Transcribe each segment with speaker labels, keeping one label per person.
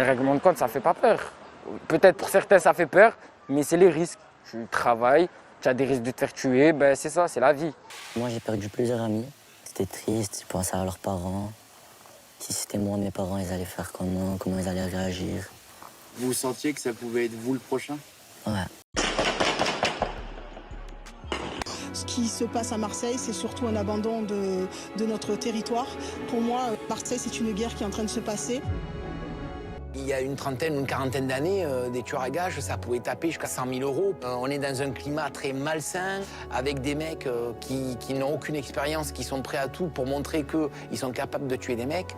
Speaker 1: Les règlements de compte, ça fait pas peur. Peut-être pour certains, ça fait peur, mais c'est les risques. Tu travailles, tu as des risques de te faire tuer, ben c'est ça, c'est la vie.
Speaker 2: Moi, j'ai perdu plusieurs amis. C'était triste, je pensais à leurs parents. Si c'était moi, mes parents, ils allaient faire comment ils allaient réagir.
Speaker 3: Vous sentiez que ça pouvait être vous le prochain?
Speaker 2: Ouais.
Speaker 4: Ce qui se passe à Marseille, c'est surtout un abandon de notre territoire. Pour moi, Marseille, c'est une guerre qui est en train de se passer.
Speaker 5: Il y a une trentaine ou une quarantaine d'années, des tueurs à gages, ça pouvait taper jusqu'à 100 000 euros. On est dans un climat très malsain, avec des mecs qui n'ont aucune expérience, qui sont prêts à tout pour montrer qu'ils sont capables de tuer des mecs.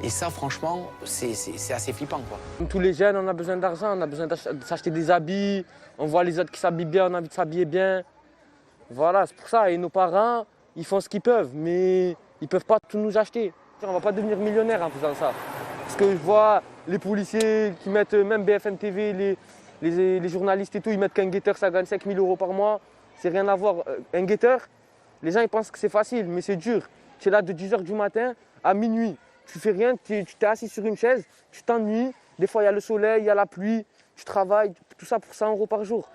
Speaker 5: Et ça, franchement, c'est assez flippant, quoi.
Speaker 1: Comme tous les jeunes, on a besoin d'argent, on a besoin de s'acheter des habits. On voit les autres qui s'habillent bien, on a envie de s'habiller bien. Voilà, c'est pour ça. Et nos parents, ils font ce qu'ils peuvent, mais ils ne peuvent pas tout nous acheter. On ne va pas devenir millionnaire en faisant ça. Parce que je vois les policiers qui mettent, même BFM TV, les journalistes et tout, ils mettent qu'un guetteur, ça gagne 5 000 euros par mois. C'est rien à voir. Un guetteur, les gens ils pensent que c'est facile, mais c'est dur. Tu es là de 10h du matin à minuit. Tu fais rien, tu t'es assis sur une chaise, tu t'ennuies. Des fois, il y a le soleil, il y a la pluie, tu travailles, tout ça pour 100 euros par jour.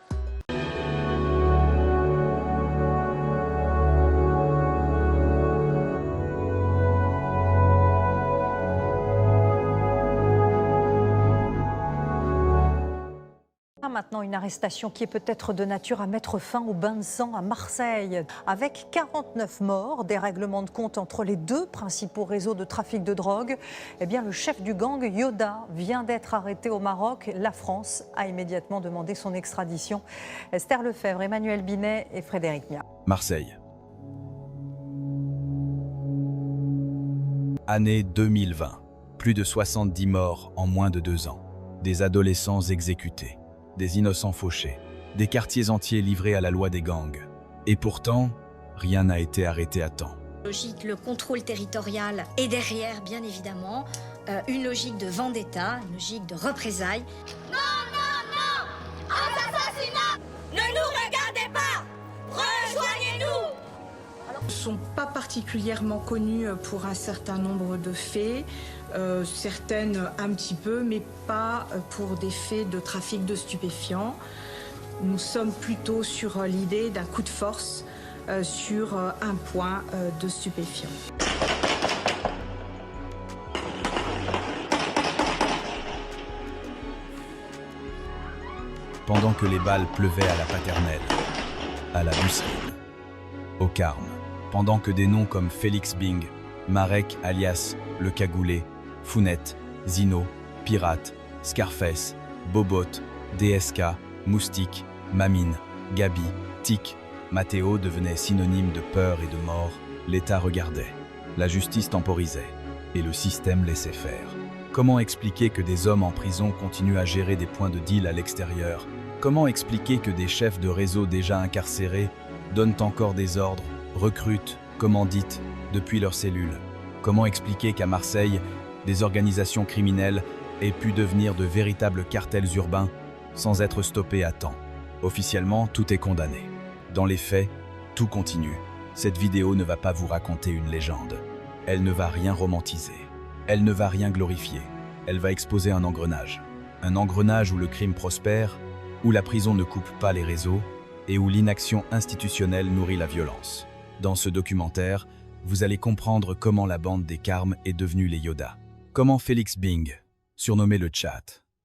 Speaker 6: Maintenant, une arrestation qui est peut-être de nature à mettre fin au bain de sang à Marseille. Avec 49 morts, des règlements de compte entre les deux principaux réseaux de trafic de drogue, eh bien, le chef du gang, Yoda, vient d'être arrêté au Maroc. La France a immédiatement demandé son extradition. Esther Lefebvre, Emmanuel Binet et Frédéric Mia.
Speaker 7: Marseille. Année 2020. Plus de 70 morts en moins de 2 ans. Des adolescents exécutés. Des innocents fauchés, des quartiers entiers livrés à la loi des gangs. Et pourtant, rien n'a été arrêté à temps.
Speaker 8: Logique, le contrôle territorial est derrière, bien évidemment, une logique de vendetta, une logique de représailles.
Speaker 9: Non, non, non! Un assassinat! Ne nous regardez pas! Rejoignez-nous!
Speaker 4: Ils ne sont pas particulièrement connus pour un certain nombre de faits. Certaines un petit peu, mais pas pour des faits de trafic de stupéfiants. Nous sommes plutôt sur l'idée d'un coup de force sur un point de stupéfiants.
Speaker 7: Pendant que les balles pleuvaient à la Paternelle, à la Busserine, au Carme, pendant que des noms comme Félix Bing, Marek alias Le Cagoulé, Founette, Zino, Pirate, Scarface, Bobot, DSK, Moustique, Mamine, Gabi, Tic, Matteo devenaient synonymes de peur et de mort. L'État regardait, la justice temporisait, et le système laissait faire. Comment expliquer que des hommes en prison continuent à gérer des points de deal à l'extérieur? Comment expliquer que des chefs de réseau déjà incarcérés donnent encore des ordres, recrutent, commanditent, depuis leurs cellules? Comment expliquer qu'à Marseille, des organisations criminelles aient pu devenir de véritables cartels urbains sans être stoppés à temps? Officiellement, tout est condamné. Dans les faits, tout continue. Cette vidéo ne va pas vous raconter une légende. Elle ne va rien romantiser. Elle ne va rien glorifier. Elle va exposer un engrenage. Un engrenage où le crime prospère, où la prison ne coupe pas les réseaux et où l'inaction institutionnelle nourrit la violence. Dans ce documentaire, vous allez comprendre comment la bande des Carmes est devenue les Yoda. Comment Félix Bing, surnommé le Tchat,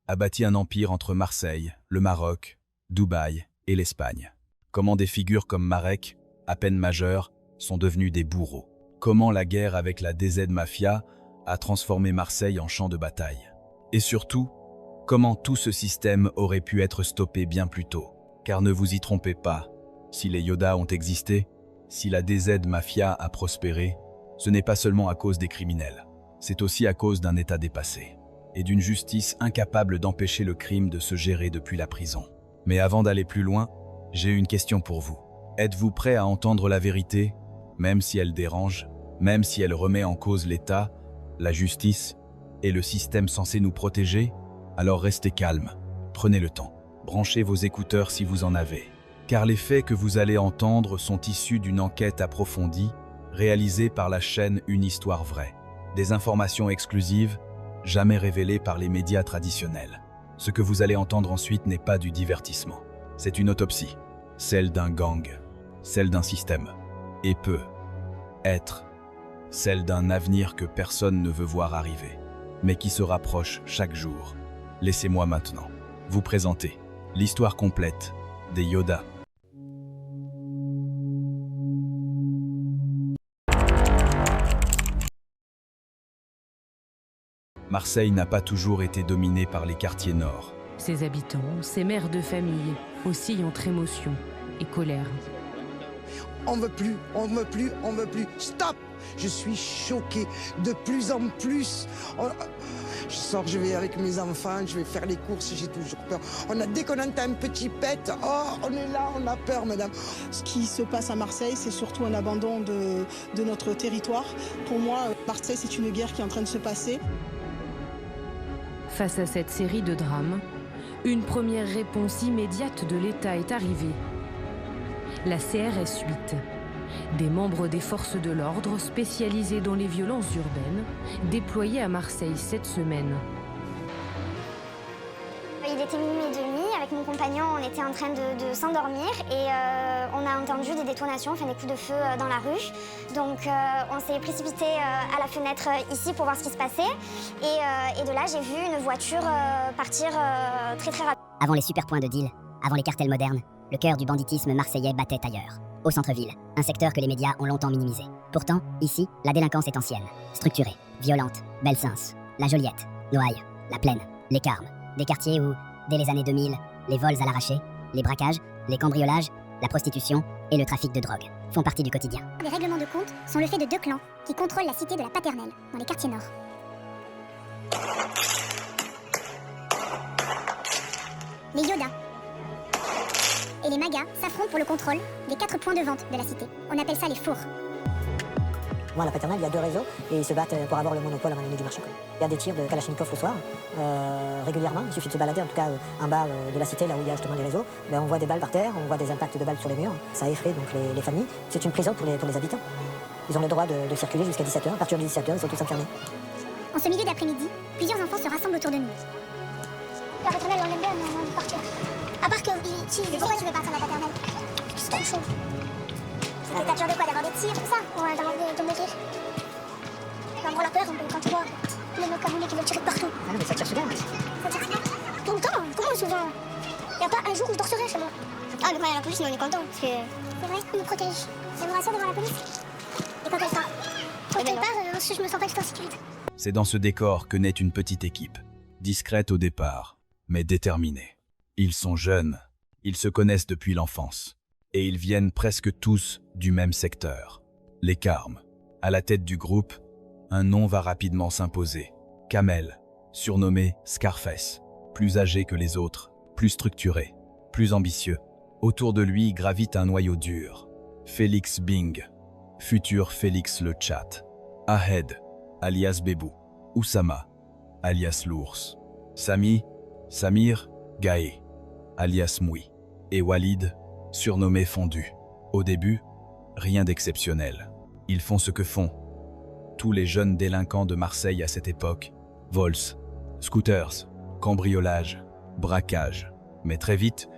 Speaker 7: a bâti un empire entre Marseille, le Maroc, Dubaï et l'Espagne. Comment des figures comme Marek, à peine majeur, sont devenus des bourreaux. Comment la guerre avec la DZ Mafia a transformé Marseille en champ de bataille. Et surtout, comment tout ce système aurait pu être stoppé bien plus tôt. Car ne vous y trompez pas, si les Yoda ont existé, si la DZ Mafia a prospéré, ce n'est pas seulement à cause des criminels. C'est aussi à cause d'un État dépassé et d'une justice incapable d'empêcher le crime de se gérer depuis la prison. Mais avant d'aller plus loin, j'ai une question pour vous. Êtes-vous prêt à entendre la vérité, même si elle dérange, même si elle remet en cause l'État, la justice et le système censé nous protéger? Alors restez calme, prenez le temps, branchez vos écouteurs si vous en avez. Car les faits que vous allez entendre sont issus d'une enquête approfondie, réalisée par la chaîne Une Histoire Vraie. Des informations exclusives, jamais révélés par les médias traditionnels. Ce que vous allez entendre ensuite n'est pas du divertissement. C'est une autopsie, celle d'un gang, celle d'un système, et peut être celle d'un avenir que personne ne veut voir arriver, mais qui se rapproche chaque jour. Laissez-moi maintenant vous présenter l'histoire complète des Yoda. Marseille n'a pas toujours été dominée par les quartiers nord.
Speaker 10: Ses habitants, ses mères de famille oscillent entre émotion et colère.
Speaker 11: On veut plus, on veut plus, on veut plus. Stop! Je suis choqué de plus en plus. Je sors, je vais avec mes enfants, je vais faire les courses, j'ai toujours peur. Dès qu'on entend un petit pet, oh, on est là, on a peur, madame.
Speaker 12: Ce qui se passe à Marseille, c'est surtout un abandon de notre territoire. Pour moi, Marseille, c'est une guerre qui est en train de se passer.
Speaker 10: Face à cette série de drames, une première réponse immédiate de l'État est arrivée. La CRS 8, des membres des forces de l'ordre spécialisés dans les violences urbaines, déployés à Marseille cette semaine.
Speaker 13: Il était minuit et demi, avec mon compagnon, on était en train de s'endormir et on a entendu des détonations, enfin des coups de feu dans la rue. Donc on s'est précipité à la fenêtre ici pour voir ce qui se passait. Et de là, j'ai vu une voiture partir très très rapidement.
Speaker 14: Avant les super points de deal, avant les cartels modernes, le cœur du banditisme marseillais battait ailleurs, au centre-ville, un secteur que les médias ont longtemps minimisé. Pourtant, ici, la délinquance est ancienne, structurée, violente, Belsunce, La Joliette, Noailles, La Plaine, Les Carmes, des quartiers où, dès les années 2000, les vols à l'arraché, les braquages, les cambriolages, la prostitution et le trafic de drogue font partie du quotidien.
Speaker 13: Les règlements de compte sont le fait de deux clans qui contrôlent la cité de la Paternelle, dans les quartiers nord. Les Yoda et les Magas s'affrontent pour le contrôle des 4 points de vente de la cité. On appelle ça les fours.
Speaker 15: Moi, à la Paternelle, il y a 2 réseaux et ils se battent pour avoir le monopole à un moment donné du marché. Il y a des tirs de Kalachnikov le soir, régulièrement. Il suffit de se balader, en tout cas en bas de la cité, là où il y a justement les réseaux. On voit des balles par terre, on voit des impacts de balles sur les murs. Ça effraie donc les familles. C'est une prison pour les habitants. Ils ont le droit de circuler jusqu'à 17h. À partir de 17h, ils sont tous enfermés.
Speaker 13: En ce milieu d'après-midi, plusieurs enfants se rassemblent autour de nous. La Paternelle, on aime bien, mais on a envie de partir. À part que, pourquoi tu veux partir de la Paternelle? C'est trop chaud. T'as peur de quoi? D'avoir des tirs, tout ça? Ouais, d'avoir de mourir. On avoir la peur quand tu vois les mecs cagoulés qui veulent tirer de partout.
Speaker 15: Ah non, mais ça tire souvent.
Speaker 13: Ça tire souvent? Tout le temps? Comment souvent? Y'a pas un jour où je dors serein chez moi. Ah, mais quand il y a la police, nous on est contents. Parce que... C'est vrai, on nous protège. Ça me rassure devant la police. Et quand elle part? Quand elle part, je me sens pas tout en sécurité.
Speaker 7: C'est dans ce décor que naît une petite équipe, discrète au départ, mais déterminée. Ils sont jeunes, ils se connaissent depuis l'enfance, et ils viennent presque tous du même secteur. Les Carmes. À la tête du groupe, un nom va rapidement s'imposer. Kamel, surnommé Scarface, plus âgé que les autres, plus structuré, plus ambitieux. Autour de lui gravite un noyau dur. Félix Bing, futur Félix le Chat. Ahed, alias Bébou. Oussama, alias l'ours. Sami, Samir, Gaé, alias Moui. Et Walid, surnommé Fondu. Au début, rien d'exceptionnel. Ils font ce que font tous les jeunes délinquants de Marseille à cette époque. Vols, scooters, cambriolage, braquage. Mais très vite,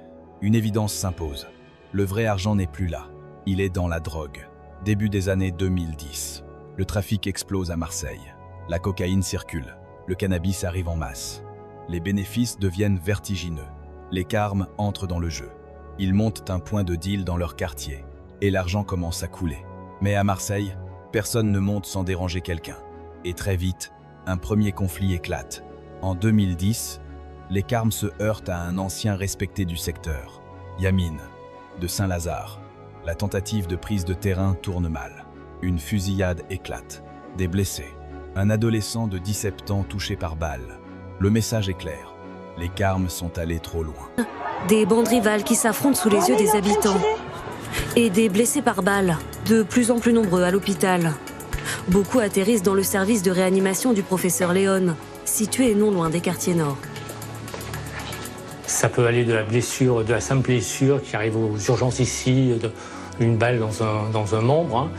Speaker 7: une évidence s'impose. Le vrai argent n'est plus là. Il est dans la drogue. Début des années 2010. Le trafic explose à Marseille. La cocaïne circule. Le cannabis arrive en masse. Les bénéfices deviennent vertigineux. Les Carmes entrent dans le jeu. Ils montent un point de deal dans leur quartier. Et l'argent commence à couler. Mais à Marseille, personne ne monte sans déranger quelqu'un. Et très vite, un premier conflit éclate. En 2010, les Carmes se heurtent à un ancien respecté du secteur, Yamine, de Saint-Lazare. La tentative de prise de terrain tourne mal. Une fusillade éclate. Des blessés. Un adolescent de 17 ans touché par balle. Le message est clair. Les Carmes sont allés trop loin.
Speaker 16: Des bandes rivales qui s'affrontent sous les yeux des habitants. Et des blessés par balle, de plus en plus nombreux à l'hôpital. Beaucoup atterrissent dans le service de réanimation du professeur Léon, situé non loin des quartiers nord.
Speaker 17: Ça peut aller de la blessure, de la simple blessure qui arrive aux urgences ici, une balle dans un membre,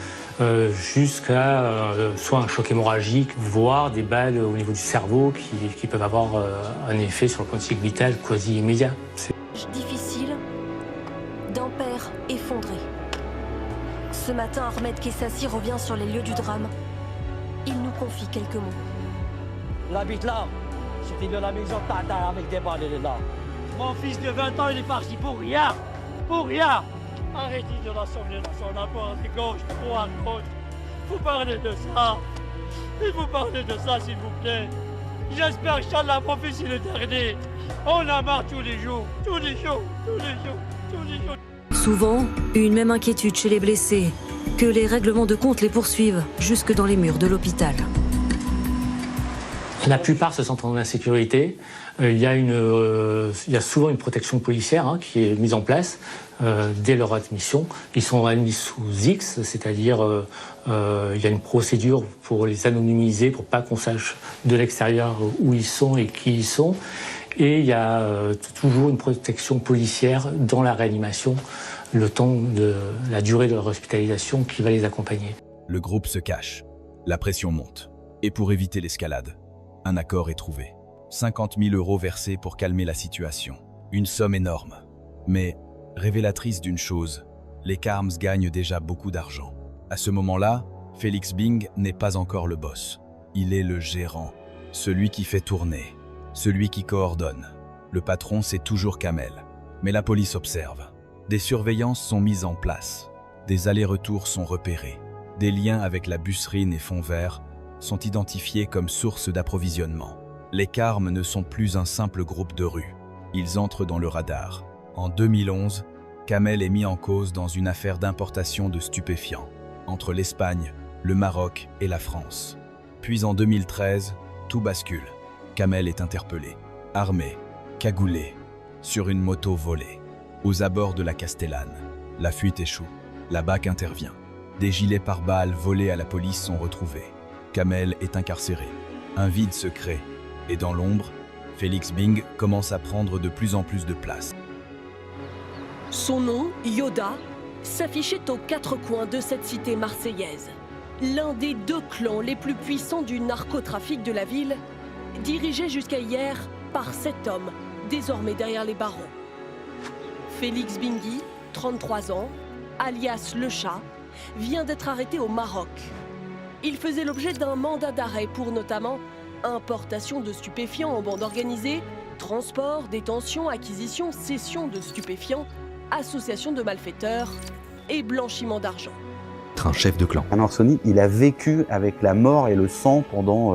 Speaker 17: jusqu'à soit un choc hémorragique, voire des balles au niveau du cerveau qui peuvent avoir un effet sur le point de cycle vital quasi immédiat.
Speaker 18: Difficile d'un père effondré. Ce matin, Ahmed Kessassi revient sur les lieux du drame. Il nous confie quelques mots.
Speaker 19: Il habite là. C'était de la maison de Tata avec des balles, il est là. Mon fils de 20 ans, il est parti pour rien. Pour rien. Arrêtez de l'assembler dans son apport de gauche, droite, gauche. Vous parlez de ça. Il faut parler de ça, s'il vous plaît. J'espère que Inch'Allah, mon fils, il est dernier. On a marre tous les jours, tous les jours, tous les jours, tous les jours.
Speaker 16: Souvent, une même inquiétude chez les blessés, que les règlements de compte les poursuivent jusque dans les murs de l'hôpital.
Speaker 17: La plupart se sentent en insécurité. Il y a souvent une protection policière qui est mise en place dès leur admission. Ils sont admis sous X, c'est-à-dire il y a une procédure pour les anonymiser, pour pas qu'on sache de l'extérieur où ils sont et qui ils sont. Et il y a toujours une protection policière dans la réanimation, le temps de la durée de leur hospitalisation qui va les accompagner.
Speaker 7: Le groupe se cache. La pression monte. Et pour éviter l'escalade, un accord est trouvé. 50 000 € versés pour calmer la situation. Une somme énorme. Mais révélatrice d'une chose, les Carms gagnent déjà beaucoup d'argent. À ce moment-là, Félix Bing n'est pas encore le boss. Il est le gérant, celui qui fait tourner, celui qui coordonne. Le patron, c'est toujours Kamel. Mais la police observe. Des surveillances sont mises en place. Des allers-retours sont repérés. Des liens avec la Busserine et Fond Vert sont identifiés comme source d'approvisionnement. Les Carmes ne sont plus un simple groupe de rue. Ils entrent dans le radar. En 2011, Kamel est mis en cause dans une affaire d'importation de stupéfiants entre l'Espagne, le Maroc et la France. Puis en 2013, tout bascule. Kamel est interpellé, armé, cagoulé, sur une moto volée, aux abords de la Castellane. La fuite échoue. La BAC intervient. Des gilets pare-balles volés à la police sont retrouvés. Kamel est incarcéré. Un vide se crée. Et dans l'ombre, Félix Bing commence à prendre de plus en plus de place.
Speaker 18: Son nom, Yoda, s'affichait aux quatre coins de cette cité marseillaise. L'un des deux clans les plus puissants du narcotrafic de la ville, dirigé jusqu'à hier par cet homme, désormais derrière les barreaux. Félix Bingui, 33 ans, alias Le Chat, vient d'être arrêté au Maroc. Il faisait l'objet d'un mandat d'arrêt pour notamment importation de stupéfiants en bande organisée, transport, détention, acquisition, cession de stupéfiants, association de malfaiteurs et blanchiment d'argent.
Speaker 20: Un chef de clan.
Speaker 21: Anwar Soni, il a vécu avec la mort et le sang pendant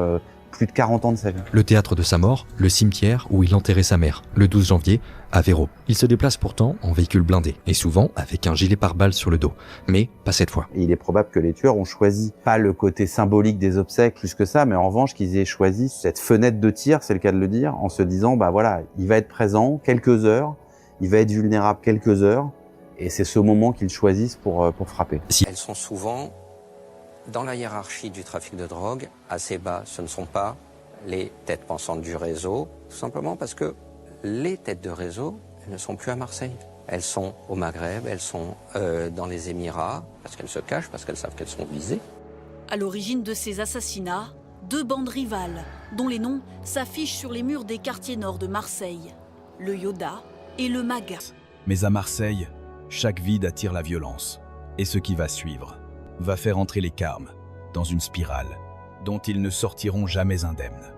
Speaker 21: plus de 40 ans de sa vie.
Speaker 20: Le théâtre de sa mort, le cimetière où il enterrait sa mère, le 12 janvier, à Véro. Il se déplace pourtant en véhicule blindé, et souvent avec un gilet pare-balles sur le dos. Mais pas cette fois.
Speaker 21: Et il est probable que les tueurs ont choisi, pas le côté symbolique des obsèques plus que ça, mais en revanche qu'ils aient choisi cette fenêtre de tir, c'est le cas de le dire, en se disant, bah voilà, il va être présent quelques heures, il va être vulnérable quelques heures, et c'est ce moment qu'ils choisissent pour frapper.
Speaker 22: Elles sont souvent dans la hiérarchie du trafic de drogue, assez bas. Ce ne sont pas les têtes pensantes du réseau, tout simplement parce que les têtes de réseau, elles ne sont plus à Marseille. Elles sont au Maghreb, elles sont dans les Émirats, parce qu'elles se cachent, parce qu'elles savent qu'elles sont visées.
Speaker 23: À l'origine de ces assassinats, deux bandes rivales, dont les noms s'affichent sur les murs des quartiers nord de Marseille, le Yoda et le Maga.
Speaker 7: Mais à Marseille, chaque vide attire la violence. Et ce qui va suivre va faire entrer les Carmes dans une spirale dont ils ne sortiront jamais indemnes.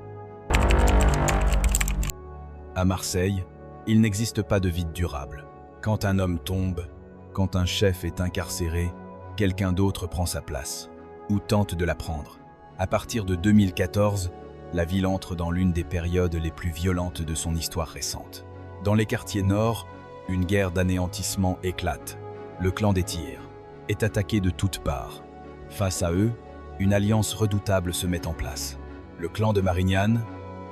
Speaker 7: À Marseille, il n'existe pas de vide durable. Quand un homme tombe, quand un chef est incarcéré, quelqu'un d'autre prend sa place, ou tente de la prendre. À partir de 2014, la ville entre dans l'une des périodes les plus violentes de son histoire récente. Dans les quartiers nord, une guerre d'anéantissement éclate. Le clan des Tirs est attaqué de toutes parts. Face à eux, une alliance redoutable se met en place. Le clan de Marignane,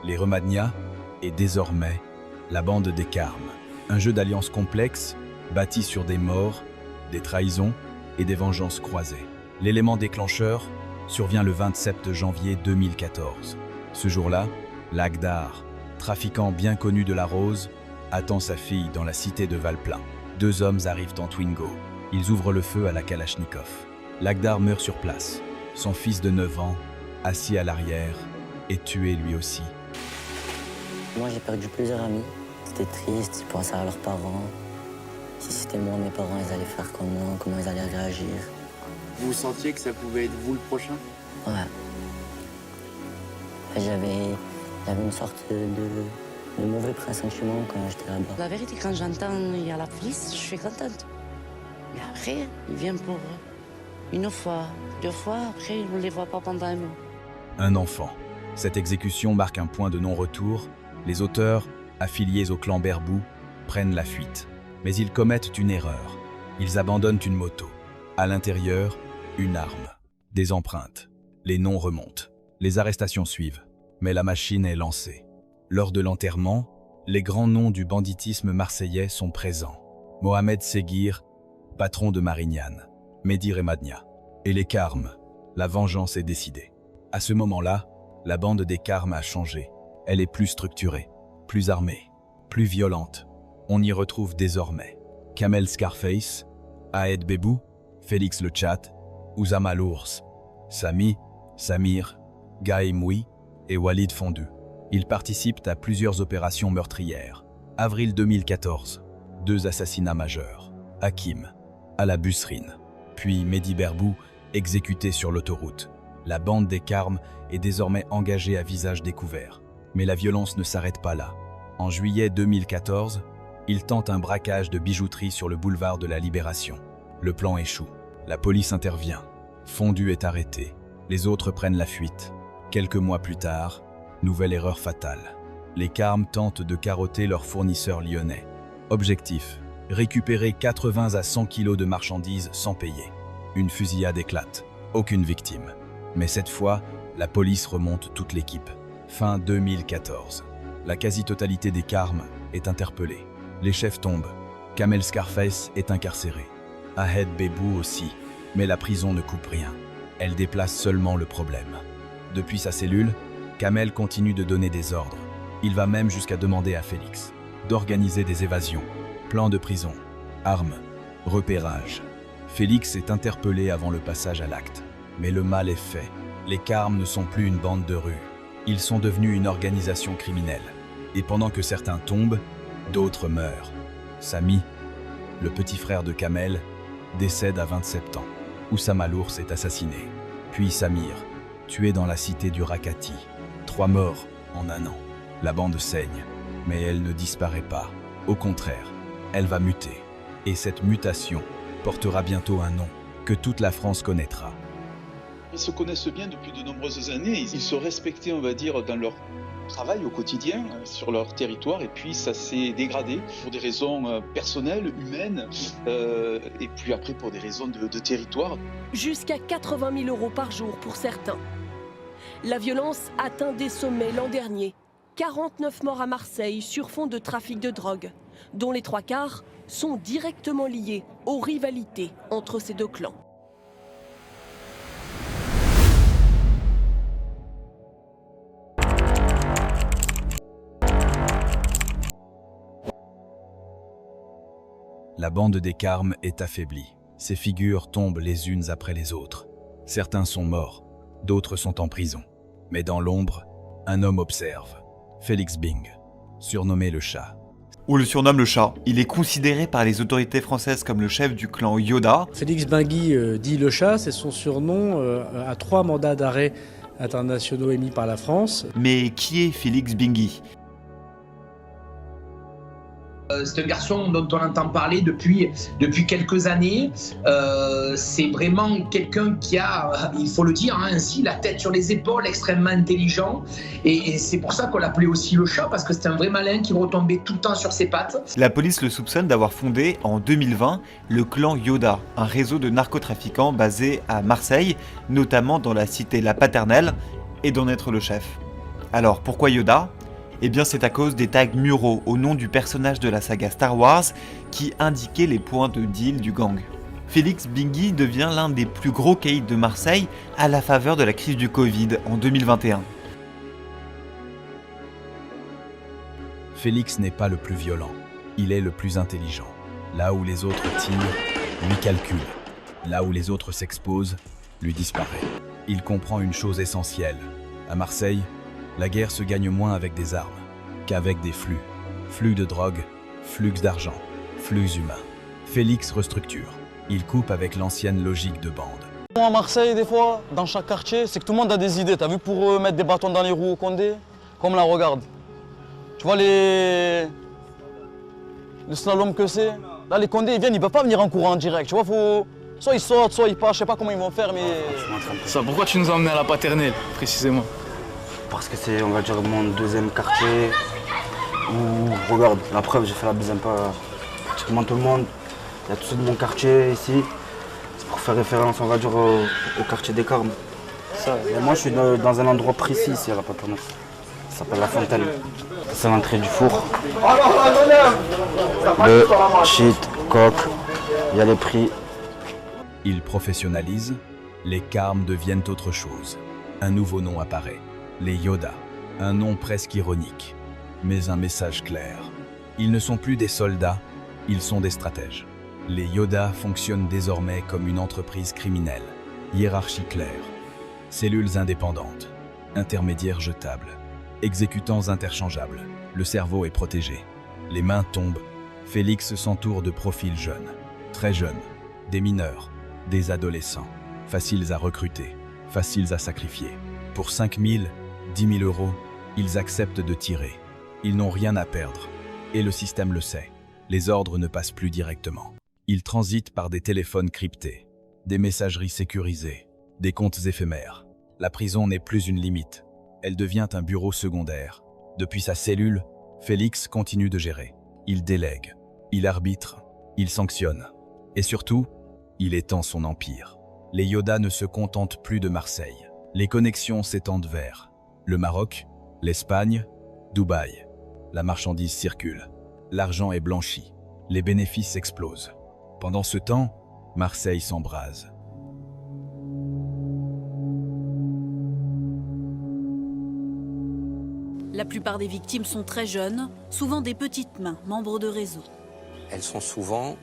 Speaker 7: les Remagna et désormais la bande des Carmes. Un jeu d'alliance complexe, bâti sur des morts, des trahisons et des vengeances croisées. L'élément déclencheur survient le 27 janvier 2014. Ce jour-là, Lagdar, trafiquant bien connu de la Rose, attend sa fille dans la cité de Valplein. Deux hommes arrivent en Twingo. Ils ouvrent le feu à la Kalachnikov. Lagdar meurt sur place. Son fils de 9 ans, assis à l'arrière, est tué lui aussi.
Speaker 2: Moi, j'ai perdu plusieurs amis. C'était triste, ils pensaient à leurs parents. Si c'était moi, mes parents, ils allaient faire comment ils allaient réagir.
Speaker 3: Vous sentiez que ça pouvait être vous le prochain?
Speaker 2: Ouais. J'avais une sorte de mauvais pressentiment quand j'étais là-bas.
Speaker 5: La vérité, quand j'entends il y a la police, je suis contente. Mais après, ils viennent pour une fois, 2 fois, après, on ne les voit pas pendant un mois.
Speaker 7: Un enfant. Cette exécution marque un point de non-retour. Les auteurs, affiliés au clan Berbou, prennent la fuite. Mais ils commettent une erreur. Ils abandonnent une moto. À l'intérieur, une arme. Des empreintes. Les noms remontent. Les arrestations suivent. Mais la machine est lancée. Lors de l'enterrement, les grands noms du banditisme marseillais sont présents. Mohamed Seguir, patron de Marignane. Mehdi Remadnia. Et les Carmes. La vengeance est décidée. À ce moment-là, la bande des Carmes a changé. Elle est plus structurée, plus armée, plus violente. On y retrouve désormais Kamel Scarface, Ahed Bebou, Félix le Chat, Oussama l'Ours, Sami, Samir, Gaï Moui et Walid Fondu. Ils participent à plusieurs opérations meurtrières. Avril 2014, 2 assassinats majeurs. Hakim, à la Busserine, puis Mehdi Berbou, exécuté sur l'autoroute. La bande des Carmes est désormais engagée à visage découvert. Mais la violence ne s'arrête pas là. En juillet 2014, ils tentent un braquage de bijouterie sur le boulevard de la Libération. Le plan échoue. La police intervient. Fondu est arrêté. Les autres prennent la fuite. Quelques mois plus tard, nouvelle erreur fatale. Les Carmes tentent de carotter leurs fournisseurs lyonnais. Objectif, récupérer 80 à 100 kilos de marchandises sans payer. Une fusillade éclate. Aucune victime. Mais cette fois, la police remonte toute l'équipe. Fin 2014. La quasi-totalité des Carmes est interpellée. Les chefs tombent. Kamel Scarface est incarcéré. Ahed Bebou aussi. Mais la prison ne coupe rien. Elle déplace seulement le problème. Depuis sa cellule, Kamel continue de donner des ordres. Il va même jusqu'à demander à Félix d'organiser des évasions, plans de prison, armes, repérage. Félix est interpellé avant le passage à l'acte. Mais le mal est fait. Les Carmes ne sont plus une bande de rue. Ils sont devenus une organisation criminelle. Et pendant que certains tombent, d'autres meurent. Sami, le petit frère de Kamel, décède à 27 ans. Oussama l'Ours est assassiné. Puis Samir, tué dans la cité du Rakati. 3 morts en 1 an. La bande saigne, mais elle ne disparaît pas. Au contraire, elle va muter. Et cette mutation portera bientôt un nom que toute la France connaîtra.
Speaker 24: Ils se connaissent bien depuis de nombreuses années. Ils se respectaient, on va dire, dans leur travail au quotidien, sur leur territoire. Et puis ça s'est dégradé pour des raisons personnelles, humaines, et puis après pour des raisons de territoire.
Speaker 18: Jusqu'à 80 000 € par jour pour certains. La violence atteint des sommets l'an dernier. 49 morts à Marseille sur fond de trafic de drogue, dont les 3/4 sont directement liés aux rivalités entre ces 2 clans.
Speaker 7: La bande des Carmes est affaiblie. Ces figures tombent les unes après les autres. Certains sont morts, d'autres sont en prison. Mais dans l'ombre, un homme observe. Félix Bing, surnommé le Chat.
Speaker 25: On le surnomme le Chat. Il est considéré par les autorités françaises comme le chef du clan Yoda.
Speaker 26: Félix Bingui, dit le Chat, c'est son surnom à 3 mandats d'arrêt internationaux émis par la France.
Speaker 25: Mais qui est Félix Bingui ?
Speaker 27: C'est un garçon dont on entend parler depuis quelques années. C'est vraiment quelqu'un qui a, il faut le dire ainsi, la tête sur les épaules, extrêmement intelligent. Et c'est pour ça qu'on l'appelait aussi le Chat, parce que c'était un vrai malin qui retombait tout le temps sur ses pattes.
Speaker 25: La police le soupçonne d'avoir fondé en 2020 le clan Yoda, un réseau de narcotrafiquants basé à Marseille, notamment dans la cité La Paternelle, et d'en être le chef. Alors pourquoi Yoda ? Eh bien c'est à cause des tags muraux au nom du personnage de la saga Star Wars qui indiquaient les points de deal du gang. Félix Bingui devient l'un des plus gros caïds de Marseille à la faveur de la crise du Covid en 2021.
Speaker 7: Félix n'est pas le plus violent, il est le plus intelligent. Là où les autres tirent, lui calcule. Là où les autres s'exposent, lui disparaît. Il comprend une chose essentielle. À Marseille, la guerre se gagne moins avec des armes qu'avec des flux. Flux de drogue, flux d'argent, flux humains. Félix restructure. Il coupe avec l'ancienne logique de bande.
Speaker 1: À Marseille, des fois, dans chaque quartier, c'est que tout le monde a des idées. T'as vu, pour mettre des bâtons dans les roues au Condé, comme là, regarde. Tu vois le slalom que c'est. Là, les Condés, ils viennent, ils peuvent pas venir en courant en direct. Tu vois, faut... soit ils sortent, soit ils passent. Je sais pas comment ils vont faire, mais...
Speaker 4: Ça, pourquoi tu nous as emmenés à la paternelle, précisément?
Speaker 6: Parce que c'est, on va dire, mon deuxième quartier. Où, regarde, la preuve, j'ai fait la bise un peu à pratiquement tout le monde. Il y a tout ça de mon quartier ici. C'est pour faire référence, on va dire, au quartier des Carmes. Et moi, je suis dans un endroit précis ici à la paternelle. Ça s'appelle la Fontaine. C'est l'entrée du four. Le shit, coq, il y a les prix.
Speaker 7: Il professionnalise, les Carmes deviennent autre chose. Un nouveau nom apparaît, les Yoda. Un nom presque ironique, mais un message clair. Ils ne sont plus des soldats, ils sont des stratèges. Les Yoda fonctionnent désormais comme une entreprise criminelle. Hiérarchie claire, cellules indépendantes, intermédiaires jetables, exécutants interchangeables. Le cerveau est protégé. Les mains tombent. Félix s'entoure de profils jeunes, très jeunes, des mineurs, des adolescents, faciles à recruter, faciles à sacrifier. Pour 5 000, 10 000 euros, ils acceptent de tirer. Ils n'ont rien à perdre. Et le système le sait. Les ordres ne passent plus directement. Ils transitent par des téléphones cryptés, des messageries sécurisées, des comptes éphémères. La prison n'est plus une limite. Elle devient un bureau secondaire. Depuis sa cellule, Félix continue de gérer. Il délègue, il arbitre, il sanctionne. Et surtout, il étend son empire. Les Yoda ne se contentent plus de Marseille. Les connexions s'étendent vers le Maroc, l'Espagne, Dubaï. La marchandise circule. L'argent est blanchi. Les bénéfices explosent. Pendant ce temps, Marseille s'embrase.
Speaker 23: La plupart des victimes sont très jeunes, souvent des petites mains, membres de réseaux.
Speaker 22: Elles sont souvent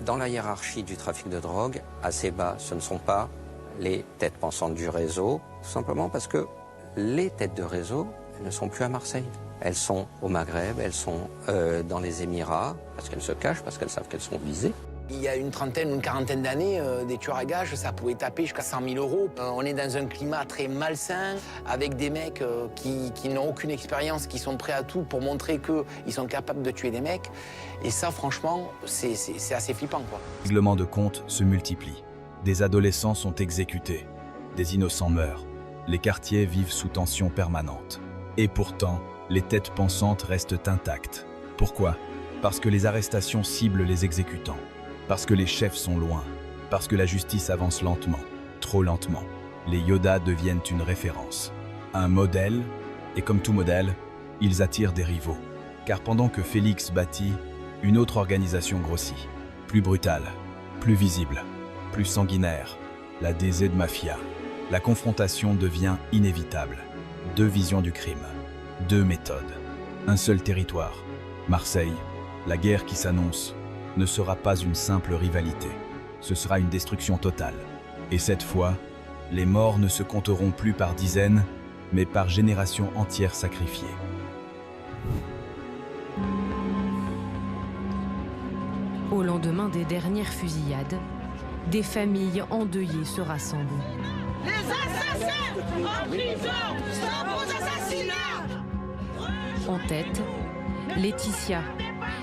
Speaker 22: dans la hiérarchie du trafic de drogue, assez bas. Ce ne sont pas les têtes pensantes du réseau, tout simplement parce que les têtes de réseau elles ne sont plus à Marseille. Elles sont au Maghreb, elles sont dans les Émirats, parce qu'elles se cachent, parce qu'elles savent qu'elles sont visées.
Speaker 8: Il y a une trentaine ou une quarantaine d'années, des tueurs à gages, ça pouvait taper jusqu'à 100 000 euros. On est dans un climat très malsain, avec des mecs qui n'ont aucune expérience, qui sont prêts à tout pour montrer qu'ils sont capables de tuer des mecs. Et ça, franchement, c'est assez flippant, quoi.
Speaker 7: Les règlements de compte se multiplient. Des adolescents sont exécutés. Des innocents meurent. Les quartiers vivent sous tension permanente. Et pourtant, les têtes pensantes restent intactes. Pourquoi? Parce que les arrestations ciblent les exécutants. Parce que les chefs sont loin. Parce que la justice avance lentement. Trop lentement. Les Yoda deviennent une référence. Un modèle, et comme tout modèle, ils attirent des rivaux. Car pendant que Félix bâtit, une autre organisation grossit. Plus brutale, plus visible, plus sanguinaire. La DZ de Mafia. La confrontation devient inévitable. Deux visions du crime. Deux méthodes. Un seul territoire. Marseille. La guerre qui s'annonce ne sera pas une simple rivalité. Ce sera une destruction totale. Et cette fois, les morts ne se compteront plus par dizaines, mais par générations entières sacrifiées.
Speaker 10: Au lendemain des dernières fusillades, des familles endeuillées se rassemblent.
Speaker 9: Les assassins en prison! Stop aux assassinats!
Speaker 10: En tête, Laetitia.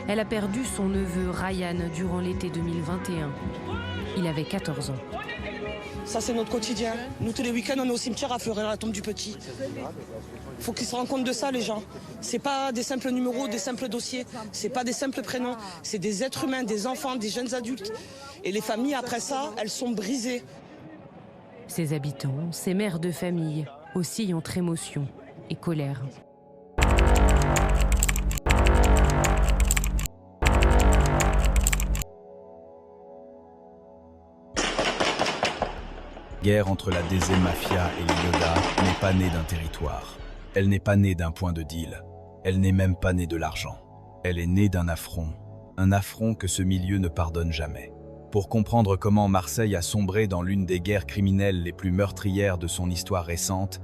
Speaker 10: Elle a perdu son neveu Ryan durant l'été 2021. Il avait 14 ans.
Speaker 11: Ça, c'est notre quotidien. Nous, tous les week-ends, on est au cimetière à fleurir la tombe du petit. Faut qu'ils se rendent compte de ça, les gens. C'est pas des simples numéros, des simples dossiers. C'est pas des simples prénoms. C'est des êtres humains, des enfants, des jeunes adultes. Et les familles, après ça, elles sont brisées.
Speaker 10: Ces habitants, ces mères de famille, oscillent entre émotion et colère.
Speaker 7: Guerre entre la DZ Mafia et les Yoda n'est pas née d'un territoire. Elle n'est pas née d'un point de deal. Elle n'est même pas née de l'argent. Elle est née d'un affront. Un affront que ce milieu ne pardonne jamais. Pour comprendre comment Marseille a sombré dans l'une des guerres criminelles les plus meurtrières de son histoire récente,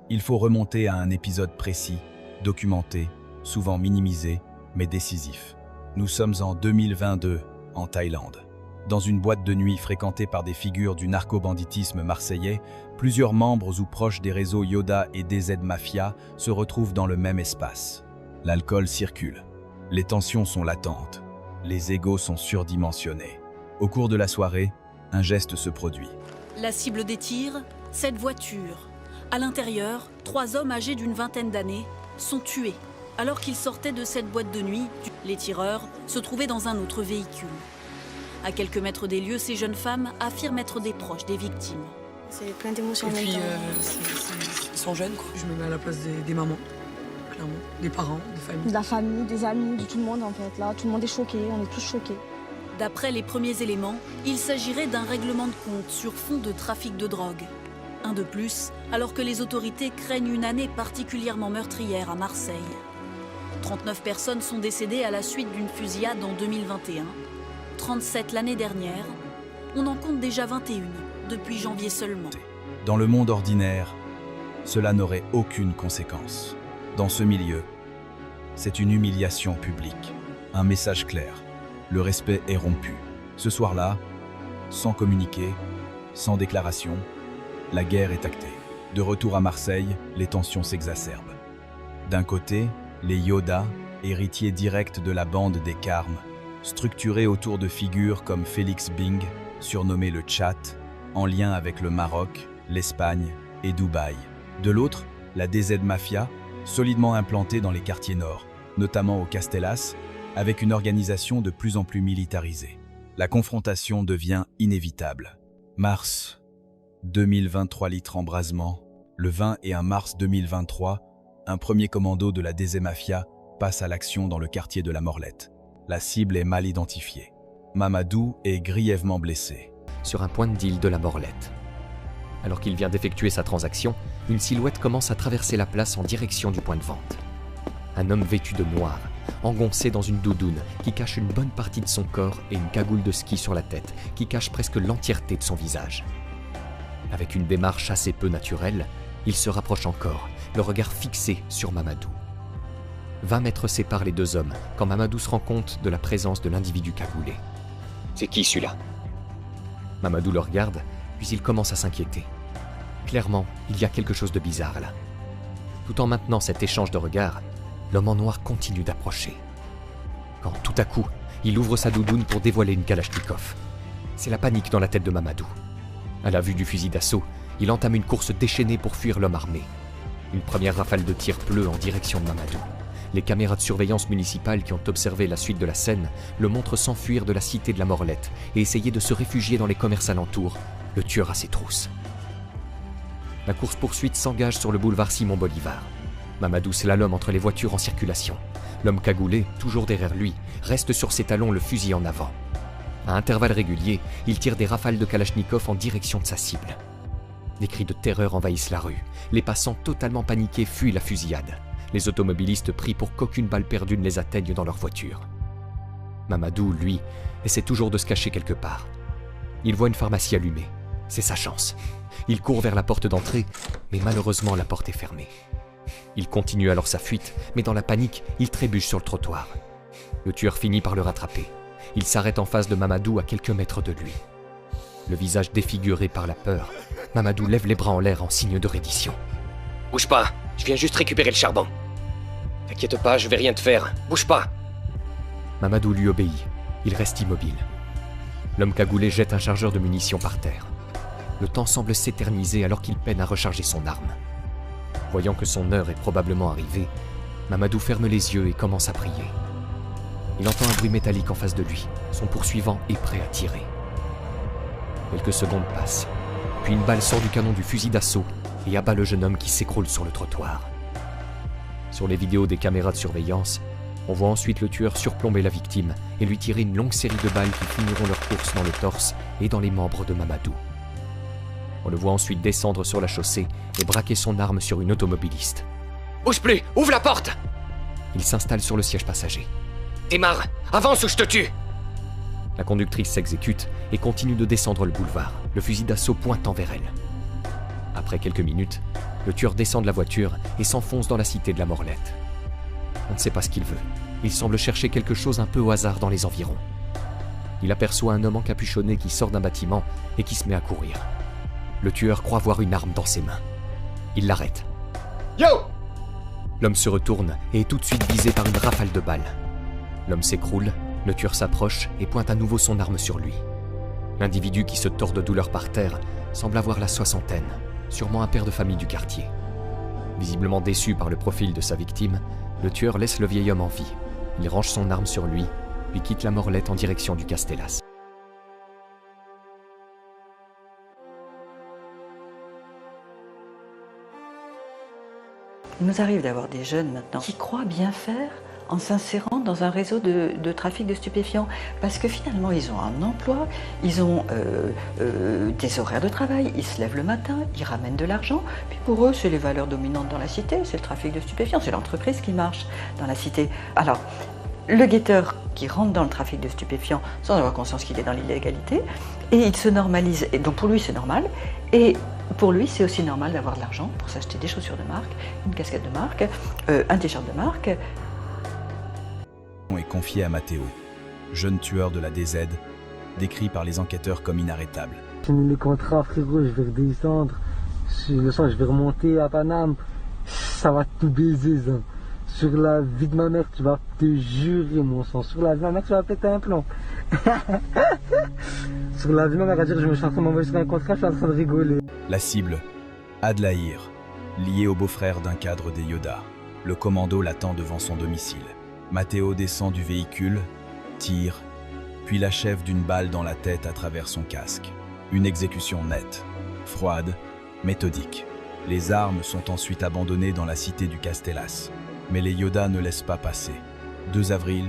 Speaker 7: il faut remonter à un épisode précis, documenté, souvent minimisé, mais décisif. Nous sommes en 2022, en Thaïlande. Dans une boîte de nuit fréquentée par des figures du narcobanditisme marseillais, plusieurs membres ou proches des réseaux Yoda et DZ Mafia se retrouvent dans le même espace. L'alcool circule. Les tensions sont latentes. Les égos sont surdimensionnés. Au cours de la soirée, un geste se produit.
Speaker 23: La cible des tirs, cette voiture. À l'intérieur, 3 hommes âgés d'une vingtaine d'années sont tués alors qu'ils sortaient de cette boîte de nuit. Les tireurs se trouvaient dans un autre véhicule. À quelques mètres des lieux, ces jeunes femmes affirment être des proches des victimes.
Speaker 12: C'est plein d'émotions en même temps.
Speaker 13: Et puis, ils sont jeunes, quoi. Je me mets à la place des mamans, clairement, des parents, des familles.
Speaker 12: De la famille, des amis, de tout le monde en fait. Là, tout le monde est choqué, on est tous choqués.
Speaker 23: D'après les premiers éléments, il s'agirait d'un règlement de compte sur fond de trafic de drogue. Un de plus, alors que les autorités craignent une année particulièrement meurtrière à Marseille. 39 personnes sont décédées à la suite d'une fusillade en 2021. 37 l'année dernière. On en compte déjà 21 depuis janvier seulement.
Speaker 7: Dans le monde ordinaire, cela n'aurait aucune conséquence. Dans ce milieu, c'est une humiliation publique. Un message clair. Le respect est rompu. Ce soir-là, sans communiqué, sans déclaration, la guerre est actée. De retour à Marseille, les tensions s'exacerbent. D'un côté, les Yoda, héritiers directs de la bande des Carmes, structurés autour de figures comme Félix Bing, surnommé le Tchat, en lien avec le Maroc, l'Espagne et Dubaï. De l'autre, la DZ Mafia, solidement implantée dans les quartiers nord, notamment au Castellas, avec une organisation de plus en plus militarisée. La confrontation devient inévitable. Mars 2023, litre embrasement. Le 21 mars 2023, un premier commando de la DZ Mafia passe à l'action dans le quartier de la Morlette. La cible est mal identifiée. Mamadou est grièvement blessé.
Speaker 14: Sur un point de deal de la Morlette. Alors qu'il vient d'effectuer sa transaction, une silhouette commence à traverser la place en direction du point de vente. Un homme vêtu de noir, engoncé dans une doudoune qui cache une bonne partie de son corps et une cagoule de ski sur la tête qui cache presque l'entièreté de son visage. Avec une démarche assez peu naturelle, il se rapproche encore, le regard fixé sur Mamadou. 20 mètres séparent les deux hommes quand Mamadou se rend compte de la présence de l'individu cagoulé. « C'est qui celui-là » Mamadou le regarde, puis il commence à s'inquiéter. Clairement, il y a quelque chose de bizarre là. Tout en maintenant cet échange de regards, l'homme en noir continue d'approcher. Quand tout à coup, il ouvre sa doudoune pour dévoiler une Kalachnikov. C'est la panique dans la tête de Mamadou. À la vue du fusil d'assaut, il entame une course déchaînée pour fuir l'homme armé. Une première rafale de tir pleut en direction de Mamadou. Les caméras de surveillance municipales qui ont observé la suite de la scène le montrent s'enfuir de la cité de la Morlette et essayer de se réfugier dans les commerces alentours, le tueur à ses trousses. La course-poursuite s'engage sur le boulevard Simon-Bolivar. Mamadou slalome entre les voitures en circulation. L'homme cagoulé, toujours derrière lui, reste sur ses talons, le fusil en avant. À intervalles réguliers, il tire des rafales de Kalachnikov en direction de sa cible. Des cris de terreur envahissent la rue. Les passants totalement paniqués fuient la fusillade. Les automobilistes prient pour qu'aucune balle perdue ne les atteigne dans leur voiture. Mamadou, lui, essaie toujours de se cacher quelque part. Il voit une pharmacie allumée. C'est sa chance. Il court vers la porte d'entrée, mais malheureusement la porte est fermée. Il continue alors sa fuite, mais dans la panique, il trébuche sur le trottoir. Le tueur finit par le rattraper. Il s'arrête en face de Mamadou à quelques mètres de lui. Le visage défiguré par la peur, Mamadou lève les bras en l'air en signe de reddition. « Bouge pas, je viens juste récupérer le charbon. T'inquiète pas, je vais rien te faire, bouge pas !» Mamadou lui obéit, il reste immobile. L'homme cagoulé jette un chargeur de munitions par terre. Le temps semble s'éterniser alors qu'il peine à recharger son arme. Voyant que son heure est probablement arrivée, Mamadou ferme les yeux et commence à prier. Il entend un bruit métallique en face de lui, son poursuivant est prêt à tirer. Quelques secondes passent, puis une balle sort du canon du fusil d'assaut et abat le jeune homme qui s'écroule sur le trottoir. Sur les vidéos des caméras de surveillance, on voit ensuite le tueur surplomber la victime et lui tirer une longue série de balles qui finiront leur course dans le torse et dans les membres de Mamadou. On le voit ensuite descendre sur la chaussée et braquer son arme sur une automobiliste. « Bouge plus, ouvre la porte !» Il s'installe sur le siège passager. « Démarre, avance ou je te tue !» La conductrice s'exécute et continue de descendre le boulevard, le fusil d'assaut pointant vers elle. Après quelques minutes, le tueur descend de la voiture et s'enfonce dans la cité de la Morlette. On ne sait pas ce qu'il veut. Il semble chercher quelque chose un peu au hasard dans les environs. Il aperçoit un homme encapuchonné qui sort d'un bâtiment et qui se met à courir. Le tueur croit voir une arme dans ses mains. Il l'arrête.
Speaker 9: Yo!
Speaker 14: L'homme se retourne et est tout de suite visé par une rafale de balles. L'homme s'écroule, le tueur s'approche et pointe à nouveau son arme sur lui. L'individu qui se tord de douleur par terre semble avoir la soixantaine, sûrement un père de famille du quartier. Visiblement déçu par le profil de sa victime, le tueur laisse le vieil homme en vie. Il range son arme sur lui, puis quitte la Morlette en direction du Castellas.
Speaker 3: Il nous arrive d'avoir des jeunes maintenant qui croient bien faire en s'insérant dans un réseau de trafic de stupéfiants. Parce que finalement, ils ont un emploi, ils ont des horaires de travail, ils se lèvent le matin, ils ramènent de l'argent. Puis pour eux, c'est les valeurs dominantes dans la cité, c'est le trafic de stupéfiants, c'est l'entreprise qui marche dans la cité. Alors, le guetteur qui rentre dans le trafic de stupéfiants sans avoir conscience qu'il est dans l'illégalité, et il se normalise. Et donc pour lui, c'est normal. Et pour lui, c'est aussi normal d'avoir de l'argent pour s'acheter des chaussures de marque, une casquette de marque, un t-shirt de marque.
Speaker 7: Est confié à Matteo, jeune tueur de la DZ, décrit par les enquêteurs comme inarrêtable.
Speaker 15: J'ai mis le contrat, frérot, je vais redescendre. Le soir, je vais remonter à Paname. Ça va tout baiser, ça. Sur la vie de ma mère, tu vas te jurer, mon sang. Sur la vie de ma mère, tu vas péter un plomb. Sur la vie de ma mère, à dire, je me suis en train de m'envoyer sur un contrat, je suis en train de rigoler.
Speaker 7: La cible, Adlaïr, lié au beau-frère d'un cadre des Yoda. Le commando l'attend devant son domicile. Matteo descend du véhicule, tire, puis l'achève d'une balle dans la tête à travers son casque. Une exécution nette, froide, méthodique. Les armes sont ensuite abandonnées dans la cité du Castellas. Mais les Yoda ne laissent pas passer. 2 avril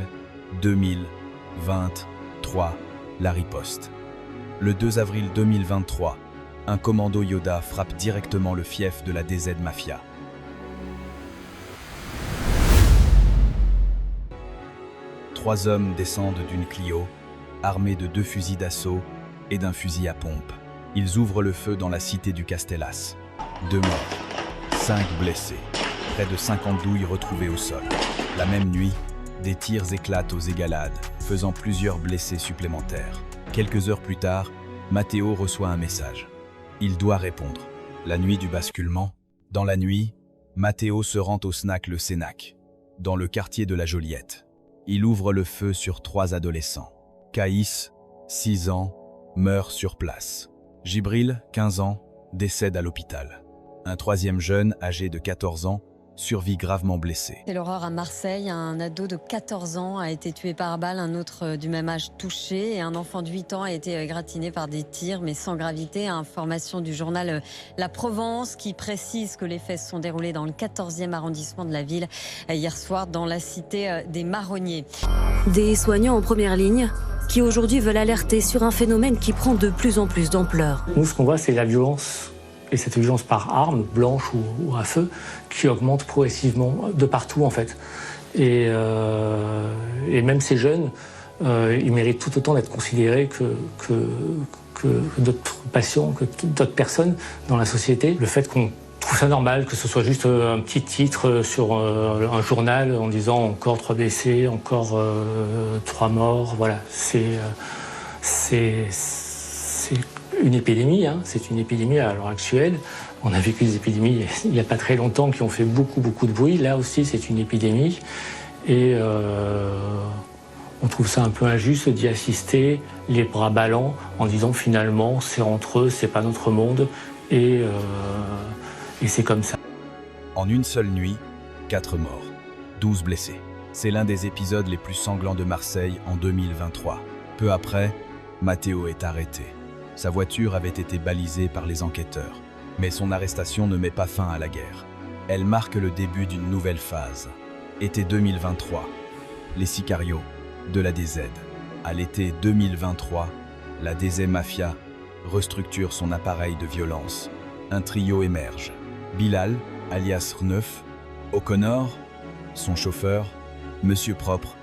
Speaker 7: 2023, la riposte. Le 2 avril 2023, un commando Yoda frappe directement le fief de la DZ Mafia. Trois hommes descendent d'une Clio, armés de 2 fusils d'assaut et d'un fusil à pompe. Ils ouvrent le feu dans la cité du Castellas. 2 morts, 5 blessés. Près de 50 douilles retrouvées au sol. La même nuit, des tirs éclatent aux Égalades, faisant plusieurs blessés supplémentaires. Quelques heures plus tard, Matteo reçoit un message. Il doit répondre. La nuit du basculement. Dans la nuit, Matteo se rend au snack Le Sénac, dans le quartier de la Joliette. Il ouvre le feu sur 3 adolescents. Caïs, 6 ans, meurt sur place. Gibril, 15 ans, décède à l'hôpital. Un 3e jeune, âgé de 14 ans, survit gravement blessé.
Speaker 16: C'est l'horreur à Marseille. Un ado de 14 ans a été tué par balle, un autre du même âge touché et un enfant de 8 ans a été gratiné par des tirs mais sans gravité. Information du journal La Provence qui précise que les faits se sont déroulés dans le 14e arrondissement de la ville hier soir dans la cité des Marronniers.
Speaker 10: Des soignants en première ligne qui aujourd'hui veulent alerter sur un phénomène qui prend de plus en plus d'ampleur.
Speaker 17: Nous, ce qu'on voit, c'est la violence. Et cette violence par arme, blanche ou à feu, qui augmente progressivement de partout en fait. Et même ces jeunes, ils méritent tout autant d'être considérés que d'autres patients, que d'autres personnes dans la société. Le fait qu'on trouve ça normal, que ce soit juste un petit titre sur un journal en disant encore 3 blessés, encore 3 morts, voilà, c'est une épidémie, hein. C'est une épidémie à l'heure actuelle. On a vécu des épidémies il n'y a pas très longtemps qui ont fait beaucoup de bruit. Là aussi, c'est une épidémie. Et on trouve ça un peu injuste d'y assister les bras ballants en disant finalement c'est entre eux, c'est pas notre monde et c'est comme ça.
Speaker 7: En une seule nuit, 4 morts, 12 blessés. C'est l'un des épisodes les plus sanglants de Marseille en 2023. Peu après, Matteo est arrêté. Sa voiture avait été balisée par les enquêteurs. Mais son arrestation ne met pas fin à la guerre. Elle marque le début d'une nouvelle phase. Été 2023, les sicarios de la DZ. À l'été 2023, la DZ Mafia restructure son appareil de violence. Un trio émerge. Bilal, alias Rneuf, O'Connor, son chauffeur, Monsieur Propre,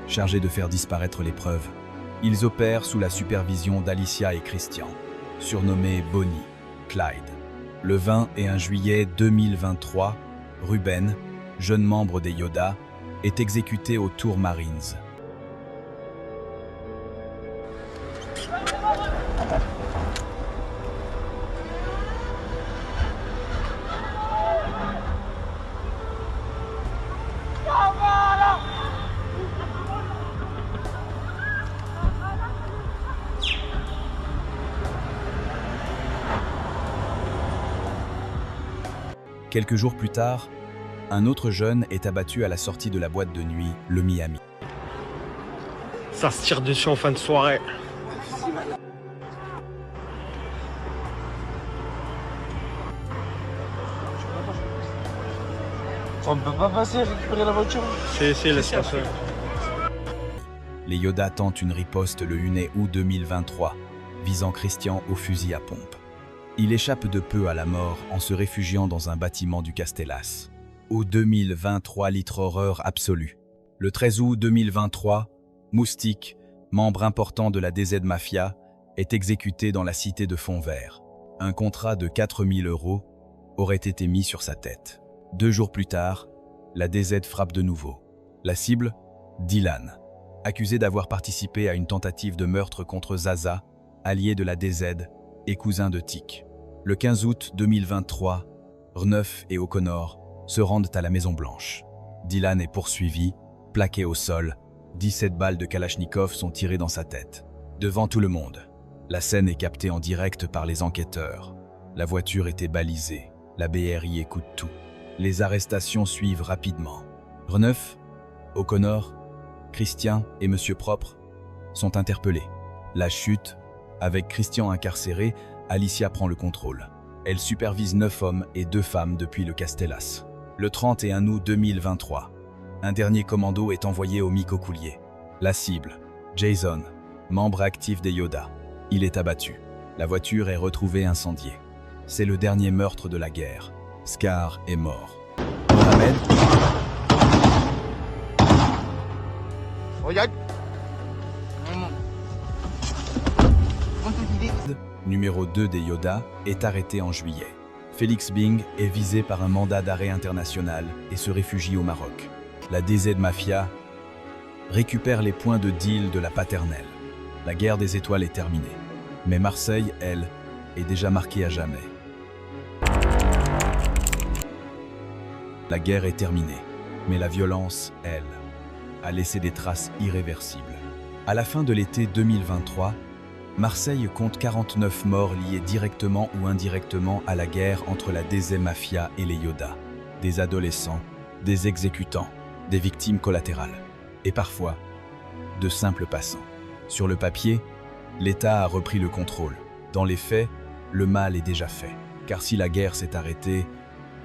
Speaker 7: chargé de faire disparaître les preuves, Ils opèrent sous la supervision d'Alicia et Christian, surnommés Bonnie, Clyde. Le 21 juillet 2023, Ruben, jeune membre des Yoda, est exécuté au Tour Marines. Quelques jours plus tard, un autre jeune est abattu à la sortie de la boîte de nuit, le Miami.
Speaker 2: Ça se tire dessus en fin de soirée. On peut pas passer récupérer la voiture. C'est laisse passer.
Speaker 7: Les Yoda tentent une riposte le 1 août 2023, visant Christian au fusil à pompe. Il échappe de peu à la mort en se réfugiant dans un bâtiment du Castellas. Août 2023, litre horreur absolue. Le 13 août 2023, Moustique, membre important de la DZ Mafia, est exécuté dans la cité de Fond-Vert. Un contrat de 4 000 € aurait été mis sur sa tête. 2 jours plus tard, la DZ frappe de nouveau. La cible, Dylan, accusé d'avoir participé à une tentative de meurtre contre Zaza, allié de la DZ et cousin de Tic. Le 15 août 2023, Rneuf et O'Connor se rendent à la Maison-Blanche. Dylan est poursuivi, plaqué au sol. 17 balles de Kalachnikov sont tirées dans sa tête. Devant tout le monde, la scène est captée en direct par les enquêteurs. La voiture était balisée, la BRI écoute tout. Les arrestations suivent rapidement. Rneuf, O'Connor, Christian et Monsieur Propre sont interpellés. La chute, avec Christian incarcéré, Alicia prend le contrôle. Elle supervise 9 hommes et 2 femmes depuis le Castellas. Le 31 août 2023, un dernier commando est envoyé au Micocoulier. La cible, Jason, membre actif des Yoda. Il est abattu. La voiture est retrouvée incendiée. C'est le dernier meurtre de la guerre. Scar est mort. Mohamed.
Speaker 2: Regarde.
Speaker 7: Numéro 2 des Yoda, est arrêté en juillet. Félix Bing est visé par un mandat d'arrêt international et se réfugie au Maroc. La DZ Mafia récupère les points de deal de la paternelle. La guerre des étoiles est terminée. Mais Marseille, elle, est déjà marquée à jamais. La guerre est terminée, mais la violence, elle, a laissé des traces irréversibles. À la fin de l'été 2023, Marseille compte 49 morts liés directement ou indirectement à la guerre entre la DZ Mafia et les Yoda. Des adolescents, des exécutants, des victimes collatérales, et parfois, de simples passants. Sur le papier, l'État a repris le contrôle. Dans les faits, le mal est déjà fait. Car si la guerre s'est arrêtée,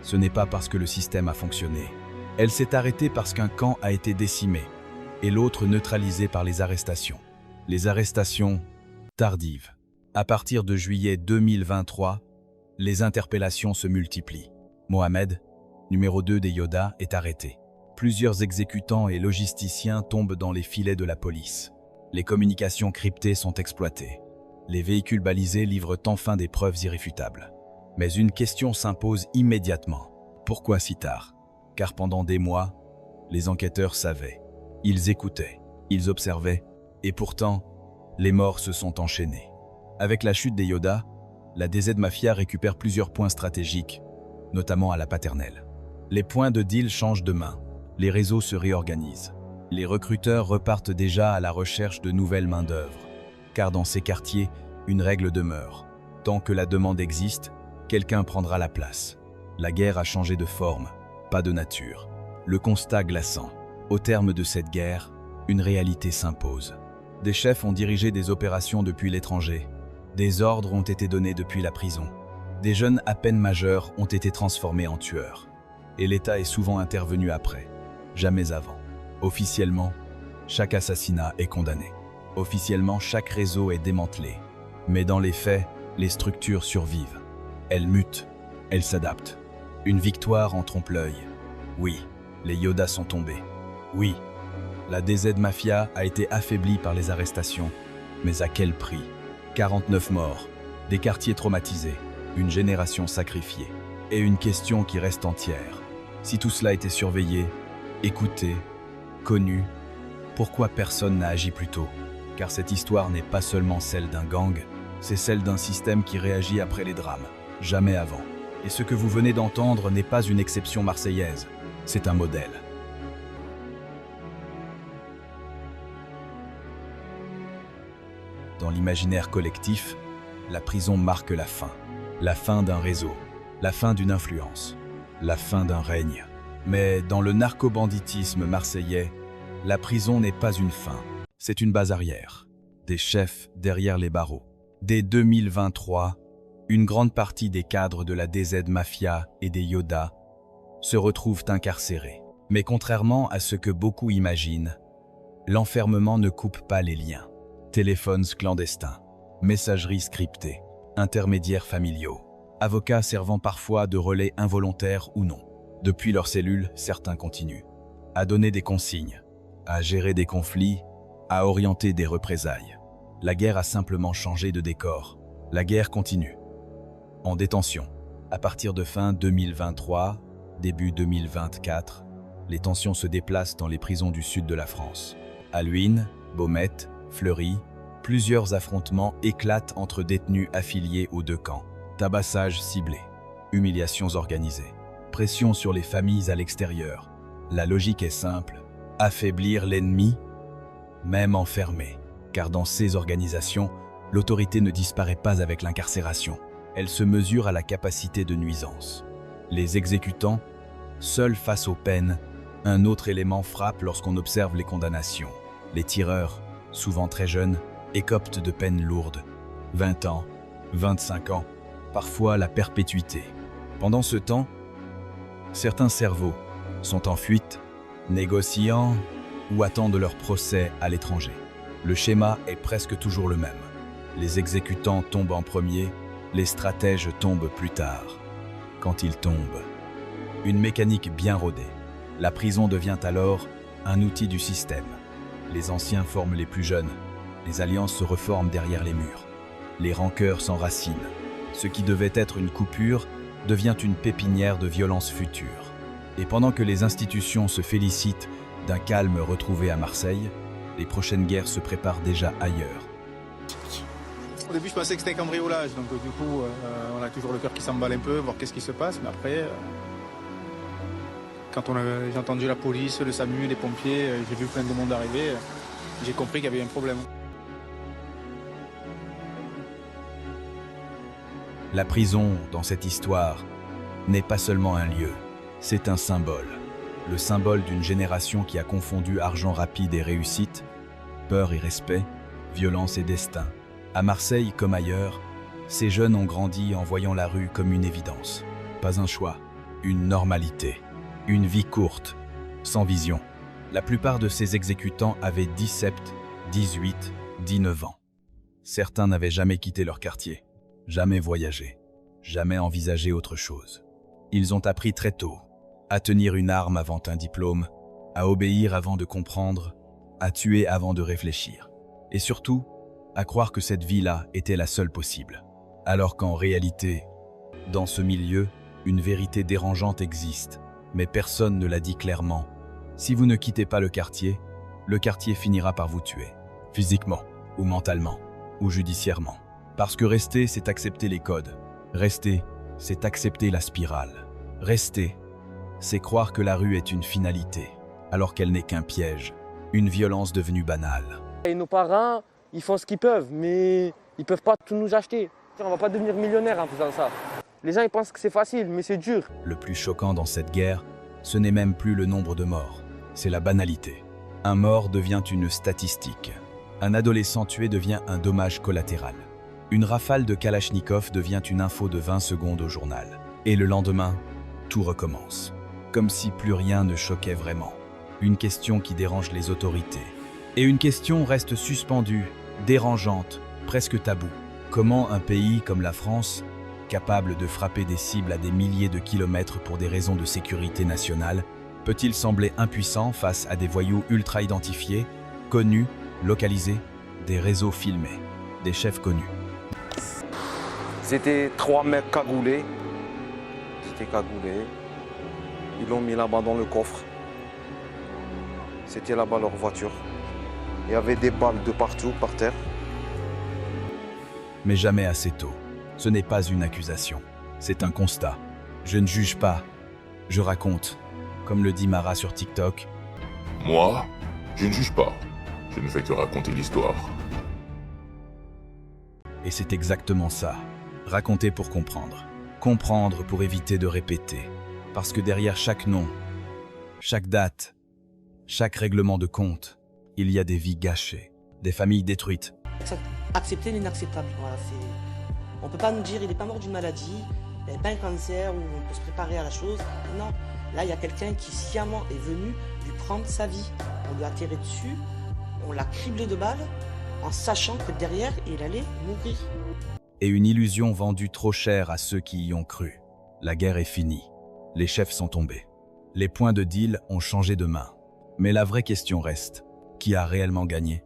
Speaker 7: ce n'est pas parce que le système a fonctionné. Elle s'est arrêtée parce qu'un camp a été décimé, et l'autre neutralisé par les arrestations. Les arrestations tardives. À partir de juillet 2023, les interpellations se multiplient. Mohamed, numéro 2 des Yoda, est arrêté. Plusieurs exécutants et logisticiens tombent dans les filets de la police. Les communications cryptées sont exploitées. Les véhicules balisés livrent enfin des preuves irréfutables. Mais une question s'impose immédiatement. Pourquoi si tard? Car pendant des mois, les enquêteurs savaient. Ils écoutaient, ils observaient, et pourtant, les morts se sont enchaînés. Avec la chute des Yoda, la DZ Mafia récupère plusieurs points stratégiques, notamment à la paternelle. Les points de deal changent de main. Les réseaux se réorganisent. Les recruteurs repartent déjà à la recherche de nouvelles main-d'œuvre. Car dans ces quartiers, une règle demeure. Tant que la demande existe, quelqu'un prendra la place. La guerre a changé de forme, pas de nature. Le constat glaçant. Au terme de cette guerre, une réalité s'impose. Des chefs ont dirigé des opérations depuis l'étranger. Des ordres ont été donnés depuis la prison. Des jeunes à peine majeurs ont été transformés en tueurs. Et l'État est souvent intervenu après, jamais avant. Officiellement, chaque assassinat est condamné. Officiellement, chaque réseau est démantelé. Mais dans les faits, les structures survivent. Elles mutent, elles s'adaptent. Une victoire en trompe-l'œil. Oui, les Yoda sont tombés. Oui, La DZ Mafia a été affaiblie par les arrestations, mais à quel prix? 49 morts, des quartiers traumatisés, une génération sacrifiée, et une question qui reste entière. Si tout cela était surveillé, écouté, connu, pourquoi personne n'a agi plus tôt? Car cette histoire n'est pas seulement celle d'un gang, c'est celle d'un système qui réagit après les drames, jamais avant. Et ce que vous venez d'entendre n'est pas une exception marseillaise, c'est un modèle. Dans l'imaginaire collectif, la prison marque la fin d'un réseau, la fin d'une influence, la fin d'un règne. Mais dans le narco-banditisme marseillais, la prison n'est pas une fin, c'est une base arrière, des chefs derrière les barreaux. Dès 2023, une grande partie des cadres de la DZ Mafia et des Yoda se retrouvent incarcérés. Mais contrairement à ce que beaucoup imaginent, l'enfermement ne coupe pas les liens. Téléphones clandestins, messageries scriptées, intermédiaires familiaux, avocats servant parfois de relais involontaires ou non. Depuis leur cellule, certains continuent à donner des consignes, à gérer des conflits, à orienter des représailles. La guerre a simplement changé de décor. La guerre continue. En détention. À partir de fin 2023, début 2024, les tensions se déplacent dans les prisons du sud de la France. À Luynes, Baumette, Fleury, plusieurs affrontements éclatent entre détenus affiliés aux deux camps. Tabassage ciblé, humiliations organisées, pression sur les familles à l'extérieur. La logique est simple, affaiblir l'ennemi, même enfermé. Car dans ces organisations, l'autorité ne disparaît pas avec l'incarcération. Elle se mesure à la capacité de nuisance. Les exécutants, seuls face aux peines, un autre élément frappe lorsqu'on observe les condamnations. Les tireurs, souvent très jeunes, écopent de peines lourdes. 20 ans, 25 ans, parfois la perpétuité. Pendant ce temps, certains cerveaux sont en fuite, négociant ou attendent leur procès à l'étranger. Le schéma est presque toujours le même. Les exécutants tombent en premier, les stratèges tombent plus tard. Quand ils tombent, une mécanique bien rodée. La prison devient alors un outil du système. Les anciens forment les plus jeunes. Les alliances se reforment derrière les murs. Les rancœurs s'enracinent. Ce qui devait être une coupure devient une pépinière de violence future. Et pendant que les institutions se félicitent d'un calme retrouvé à Marseille, les prochaines guerres se préparent déjà ailleurs.
Speaker 5: Au début, je pensais que c'était un cambriolage, donc du coup, on a toujours le cœur qui s'emballe un peu, voir qu'est-ce qui se passe. Mais après, quand j'ai entendu la police, le SAMU, les pompiers, j'ai vu plein de monde arriver, j'ai compris qu'il y avait un problème.
Speaker 7: La prison, dans cette histoire, n'est pas seulement un lieu, c'est un symbole. Le symbole d'une génération qui a confondu argent rapide et réussite, peur et respect, violence et destin. À Marseille comme ailleurs, ces jeunes ont grandi en voyant la rue comme une évidence. Pas un choix, une normalité, une vie courte, sans vision. La plupart de ces exécutants avaient 17, 18, 19 ans. Certains n'avaient jamais quitté leur quartier, jamais voyagé, jamais envisagé autre chose. Ils ont appris très tôt à tenir une arme avant un diplôme, à obéir avant de comprendre, à tuer avant de réfléchir. Et surtout, à croire que cette vie-là était la seule possible. Alors qu'en réalité, dans ce milieu, une vérité dérangeante existe, mais personne ne la dit clairement. Si vous ne quittez pas le quartier finira par vous tuer, physiquement, ou mentalement, ou judiciairement. Parce que rester, c'est accepter les codes. Rester, c'est accepter la spirale. Rester, c'est croire que la rue est une finalité, alors qu'elle n'est qu'un piège, une violence devenue banale.
Speaker 2: Et nos parents, ils font ce qu'ils peuvent, mais ils peuvent pas tout nous acheter. On va pas devenir millionnaire en faisant ça. Les gens ils pensent que c'est facile, mais c'est dur.
Speaker 7: Le plus choquant dans cette guerre, ce n'est même plus le nombre de morts, c'est la banalité. Un mort devient une statistique. Un adolescent tué devient un dommage collatéral. Une rafale de Kalachnikov devient une info de 20 secondes au journal. Et le lendemain, tout recommence. Comme si plus rien ne choquait vraiment. Une question qui dérange les autorités. Et une question reste suspendue, dérangeante, presque taboue. Comment un pays comme la France, capable de frapper des cibles à des milliers de kilomètres pour des raisons de sécurité nationale, peut-il sembler impuissant face à des voyous ultra identifiés, connus, localisés, des réseaux filmés, des chefs connus?
Speaker 2: C'était 3 mecs cagoulés. Ils l'ont mis là-bas dans le coffre. C'était là-bas leur voiture. Il y avait des balles de partout, par terre.
Speaker 7: Mais jamais assez tôt. Ce n'est pas une accusation, c'est un constat. Je ne juge pas, je raconte. Comme le dit Mara sur TikTok.
Speaker 18: Moi, je ne juge pas. Je ne fais que raconter l'histoire.
Speaker 7: Et c'est exactement ça. Raconter pour comprendre. Comprendre pour éviter de répéter. Parce que derrière chaque nom, chaque date, chaque règlement de compte, il y a des vies gâchées, des familles détruites.
Speaker 11: Accepter l'inacceptable. Voilà, on ne peut pas nous dire il n'est pas mort d'une maladie, il n'avait pas un cancer, ou on peut se préparer à la chose. Non, là il y a quelqu'un qui sciemment est venu lui prendre sa vie. On lui a tiré dessus, on l'a criblé de balles, en sachant que derrière il allait mourir.
Speaker 7: Et une illusion vendue trop cher à ceux qui y ont cru. La guerre est finie. Les chefs sont tombés. Les points de deal ont changé de main. Mais la vraie question reste, qui a réellement gagné?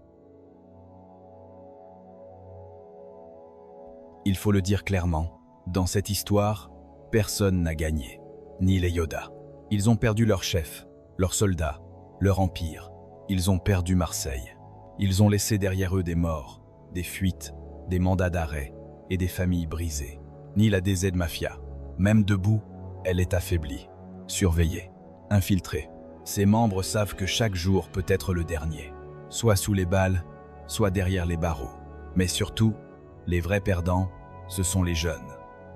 Speaker 7: Il faut le dire clairement, dans cette histoire, personne n'a gagné. Ni les Yoda. Ils ont perdu leur chef, leurs soldats, leur empire. Ils ont perdu Marseille. Ils ont laissé derrière eux des morts, des fuites, des mandats d'arrêt et des familles brisées. Ni la DZ Mafia. Même debout, elle est affaiblie, surveillée, infiltrée. Ses membres savent que chaque jour peut être le dernier, soit sous les balles, soit derrière les barreaux. Mais surtout, les vrais perdants, ce sont les jeunes.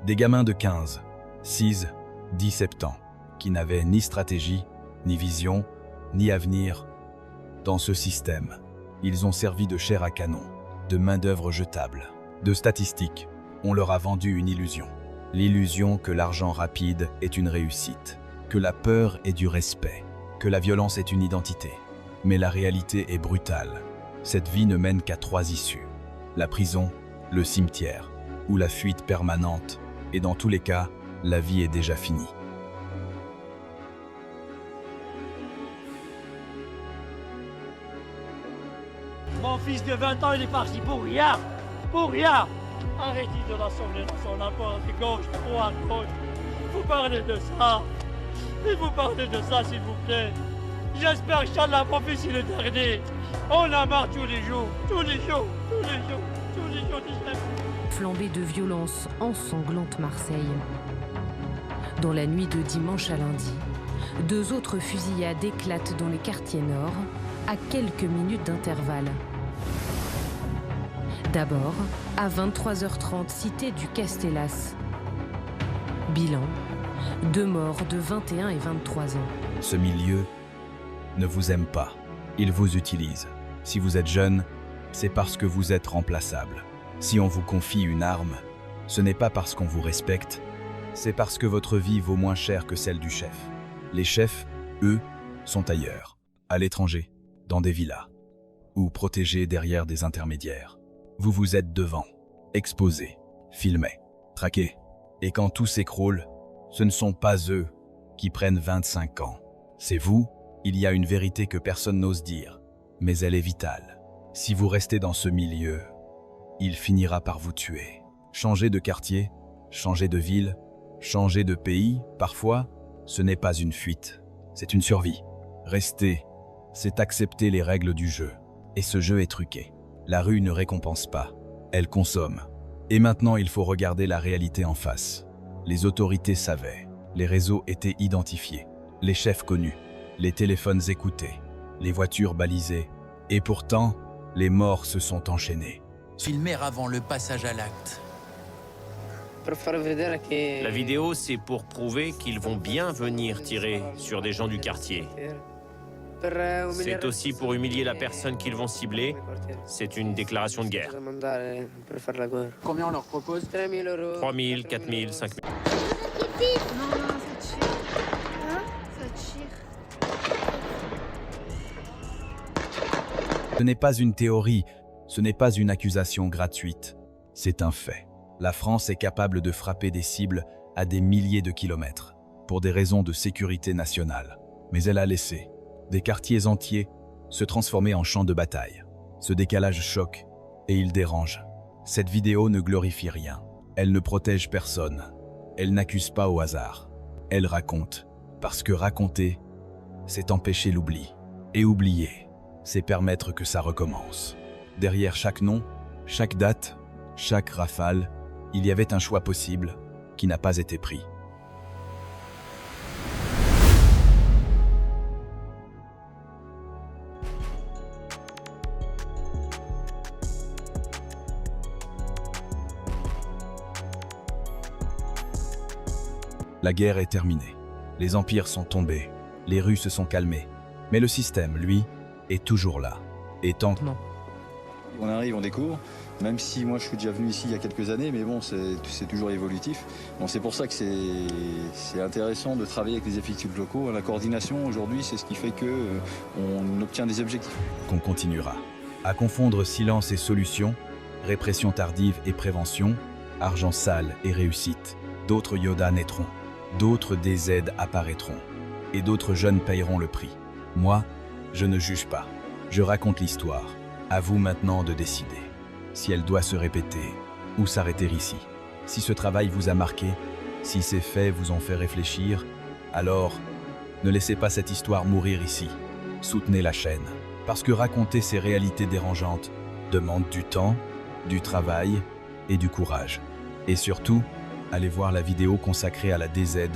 Speaker 7: Des gamins de 15, 6, 17 ans, qui n'avaient ni stratégie, ni vision, ni avenir. Dans ce système, ils ont servi de chair à canon, de main-d'œuvre jetable, de statistiques. On leur a vendu une illusion. L'illusion que l'argent rapide est une réussite, que la peur est du respect, que la violence est une identité. Mais la réalité est brutale. Cette vie ne mène qu'à 3 issues. La prison, le cimetière, ou la fuite permanente. Et dans tous les cas, la vie est déjà finie.
Speaker 19: Mon fils de 20 ans, il est parti pour rien. Pour rien. Arrêtez de l'assembler dans son apport de gauche, droite, gauche. Vous parlez de ça. Et vous parlez de ça, s'il vous plaît. J'espère que Inch'Allah, mon fils, il est dernier. On a marre tous les jours, tous les jours, tous les jours, tous les jours.
Speaker 10: Flambée de violence ensanglante Marseille. Dans la nuit de dimanche à lundi, 2 autres fusillades éclatent dans les quartiers nord, à quelques minutes d'intervalle. D'abord, à 23h30, cité du Castellas. Bilan, 2 morts de 21 et 23 ans.
Speaker 7: Ce milieu ne vous aime pas. Il vous utilise. Si vous êtes jeune, c'est parce que vous êtes remplaçable. Si on vous confie une arme, ce n'est pas parce qu'on vous respecte, c'est parce que votre vie vaut moins cher que celle du chef. Les chefs, eux, sont ailleurs, à l'étranger, dans des villas, ou protégés derrière des intermédiaires. Vous vous êtes devant, exposés, filmés, traqués. Et quand tout s'écroule, ce ne sont pas eux qui prennent 25 ans. C'est vous. Il y a une vérité que personne n'ose dire, mais elle est vitale. Si vous restez dans ce milieu, il finira par vous tuer. Changer de quartier, changer de ville, changer de pays, parfois, ce n'est pas une fuite, c'est une survie. Rester, c'est accepter les règles du jeu. Et ce jeu est truqué. La rue ne récompense pas, elle consomme. Et maintenant, il faut regarder la réalité en face. Les autorités savaient, les réseaux étaient identifiés, les chefs connus, les téléphones écoutés, les voitures balisées. Et pourtant, les morts se sont enchaînés.
Speaker 20: Filmer avant le passage à l'acte.
Speaker 21: La vidéo, c'est pour prouver qu'ils vont bien venir tirer sur des gens du quartier. C'est aussi pour humilier la personne qu'ils vont cibler. C'est une déclaration de guerre.
Speaker 20: Combien on leur propose?
Speaker 21: 3 000, 4 000, 5 000.
Speaker 9: Non, ça tire. Hein? Ça tire.
Speaker 7: Ce n'est pas une théorie, ce n'est pas une accusation gratuite. C'est un fait. La France est capable de frapper des cibles à des milliers de kilomètres, pour des raisons de sécurité nationale. Mais elle a laissé des quartiers entiers se transformer en champs de bataille. Ce décalage choque et il dérange. Cette vidéo ne glorifie rien. Elle ne protège personne. Elle n'accuse pas au hasard. Elle raconte. Parce que raconter, c'est empêcher l'oubli. Et oublier, c'est permettre que ça recommence. Derrière chaque nom, chaque date, chaque rafale, il y avait un choix possible qui n'a pas été pris. La guerre est terminée. Les empires sont tombés. Les rues se sont calmées. Mais le système, lui, est toujours là. Et tant que...
Speaker 1: On arrive, on découvre, même si moi je suis déjà venu ici il y a quelques années, mais bon, c'est toujours évolutif. Bon, c'est pour ça que c'est intéressant de travailler avec les effectifs locaux. La coordination, aujourd'hui, c'est ce qui fait qu'on obtient des objectifs.
Speaker 7: Qu'on continuera à confondre silence et solution, répression tardive et prévention, argent sale et réussite. D'autres Yoda naîtront, d'autres DZ apparaîtront, et d'autres jeunes payeront le prix. Moi, je ne juge pas, je raconte l'histoire. À vous maintenant de décider si elle doit se répéter ou s'arrêter ici. Si ce travail vous a marqué, si ces faits vous ont fait réfléchir, alors ne laissez pas cette histoire mourir ici. Soutenez la chaîne, parce que raconter ces réalités dérangeantes demande du temps, du travail et du courage. Et surtout, allez voir la vidéo consacrée à la DZ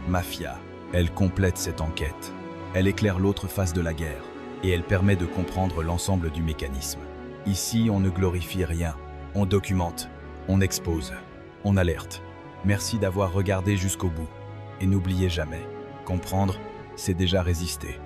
Speaker 7: Mafia. Elle complète cette enquête. Elle éclaire l'autre face de la guerre. Et elle permet de comprendre l'ensemble du mécanisme. Ici, on ne glorifie rien. On documente, on expose, on alerte. Merci d'avoir regardé jusqu'au bout. Et n'oubliez jamais, comprendre, c'est déjà résister.